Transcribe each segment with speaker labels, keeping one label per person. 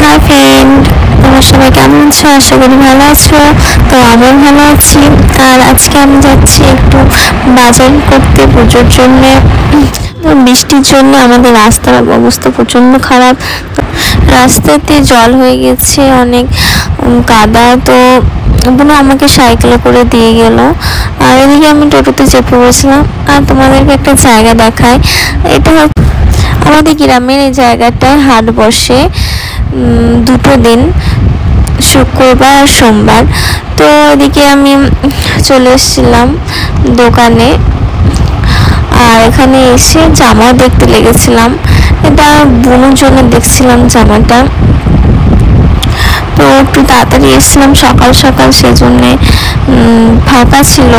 Speaker 1: Hi friend, তোমরা সবাই কেমন আছো? আশা করি ভালো আছো। তো আমিও ভালো আছি। আর আজকে আমি যাচ্ছি একটু বাজার করতে পুজোর জন্য। বৃষ্টির জন্য আমাদের রাস্তার অবস্থা প্রচণ্ড খারাপ। রাস্তাতে জল হয়ে গেছে, অনেক কাদা। তো বোনও আমাকে সাইকেলে করে দিয়ে গেল, আর এদিকে আমি টোটোতে চেপে বসলাম। আর তোমাদেরকে একটা জায়গা দেখায়। এটা আমাদের গ্রামের এই জায়গাটায় হাট বসে দুটো দিন, শুক্রবার আর সোমবার। তো এদিকে আমি চলে এসেছিলাম দোকানে, আর এখানে এসে জামা দেখতে লেগেছিলাম। এটা বোনের জন্য দেখছিলাম জামাটা। তো একটু তাড়াতাড়ি এসেছিলাম সকাল সকাল, সেজন্যে ফাঁকা ছিল।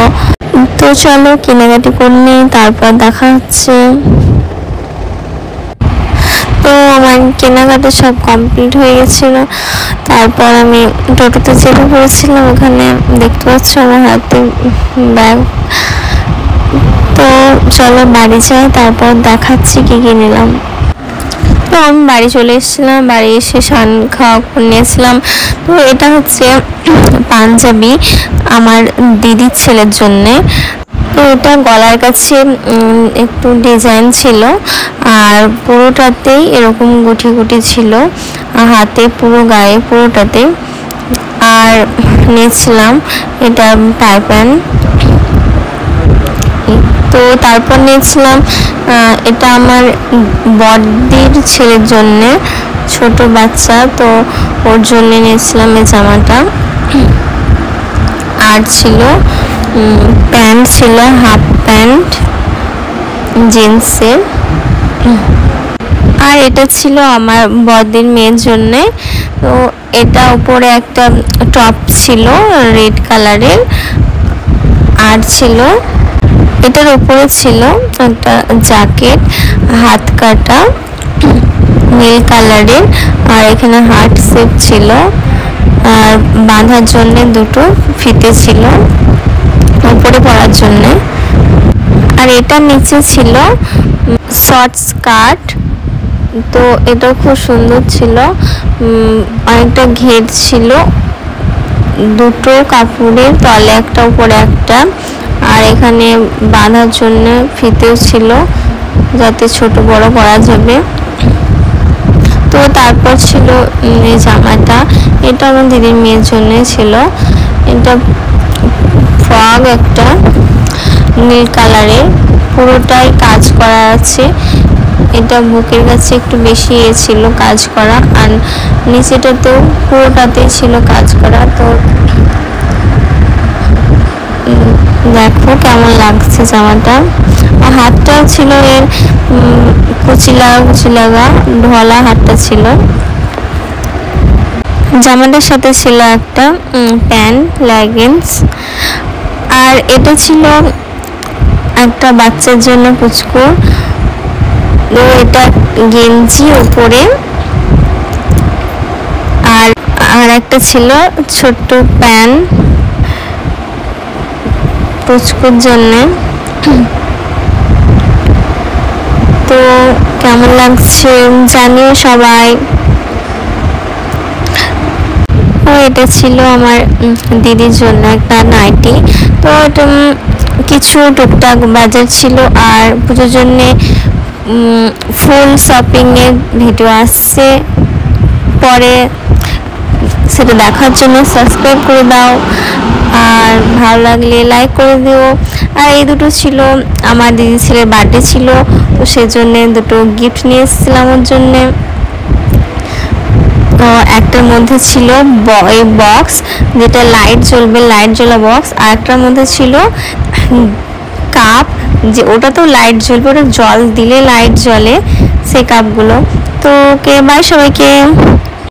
Speaker 1: তো চলো কেনাকাটি করে নিই, তারপর দেখা হচ্ছে। তো আমার কেনাকাটা সব কমপ্লিট হয়ে গেছিলো। তারপর আমি টোটোতে চেপে পড়েছিলাম। ওখানে দেখতে পাচ্ছ আমার হাতে ব্যাগ। তো চলো বাড়ি যাই, তারপর দেখাচ্ছি কি কি নিলাম। তো আমি বাড়ি চলে এসেছিলাম, বাড়ি এসে স্নান খাওয়া করে নিয়েছিলাম। তো এটা হচ্ছে পাঞ্জাবি আমার দিদির ছেলের জন্যে। তো এটা গলার কাছে একটু ডিজাইন ছিল, আর পুরোটাতেই এরকম গুটি গুটি ছিল, হাতে পুরো গায়ে পুরোটাতে। আর নিয়েছিলাম এটা টাই প্যান্ট। তো তারপর নিয়েছিলাম এটা আমার বড়দির ছেলের জন্যে, ছোট বাচ্চা, তো ওর জন্য নিয়েছিলাম এই জামাটা। আর ছিল প্যান্ট, ছিল হাফ প্যান্ট জিন্সের। আর এটা ছিল আমার বড়দির মেয়ের জন্যে। তো এটা উপরে একটা টপ ছিল রেড কালারের, আর ছিল এটার উপরে ছিল একটা জ্যাকেট হাত কাটা নীল কালারের, আর এখানে হার্ট শেপ ছিল, আর বাঁধার জন্য দুটো ফিতে ছিল উপরে পরার জন্যে। আর এটা নিচে ছিল শর্ট স্কার্ট। তো এটা খুব সুন্দর ছিল, অনেকটা ঘের ছিল, দুটো কাপড়ের তলে একটা উপরে একটা, আর এখানে বাঁধার জন্য ফিতেও ছিল যাতে ছোট বড় করা যাবে। তো তারপর ছিল এই জামাটা, এটা আমার দিদির মেয়ের জন্য ছিল। এটা ফ্রক একটা নীল কালারের, পুরোটাই কাজ করা আছে। এটা বুকের কাছে একটু বেশি ছিল কাজ করা, আর নিচেটাতেও পুরোটাতেই ছিল কাজ করা। তো দেখো কেমন লাগছে জামাটা। হাতটাও ছিল এর কুচি লাগা ঢলা হাতটা ছিল। জামাটার সাথে ছিল একটা প্যান্ট লেগিংস। আর এটা ছিল একটা বাচ্চার জন্য পুচকু। তো এটা গেঞ্জি উপরে, আর একটা ছিল ছোট্ট প্যান্ট পুচকুর জন্যে। তো কেমন লাগছে জানিও সবাই। ও এটা ছিল আমার দিদির জন্য একটা নাইটি। তো এটা কিছু টুকটাক বাজার ছিল, আর পুজোর জন্যে ফুল শপিং এর ভিডিও আসছে পরে, সেটা দেখার জন্য সাবস্ক্রাইব করে দাও, আর ভালো লাগলে লাইক করে দিও। আর এই দুটো ছিল আমার দিদি ছেলের বার্থডে ছিল, তো সেজন্যে দুটো গিফট নিয়ে এসেছিলাম ওর জন্যে। তো একটার মধ্যে ছিল বক্স, যেটা লাইট জ্বলবে, লাইট জ্বলা বক্স। আর একটার মধ্যে ছিল কাপ, যে ওটা তো লাইট জ্বলবে, ওটা জল দিলে লাইট জ্বলে, সেই কাপগুলো। তো বাই সবাইকে।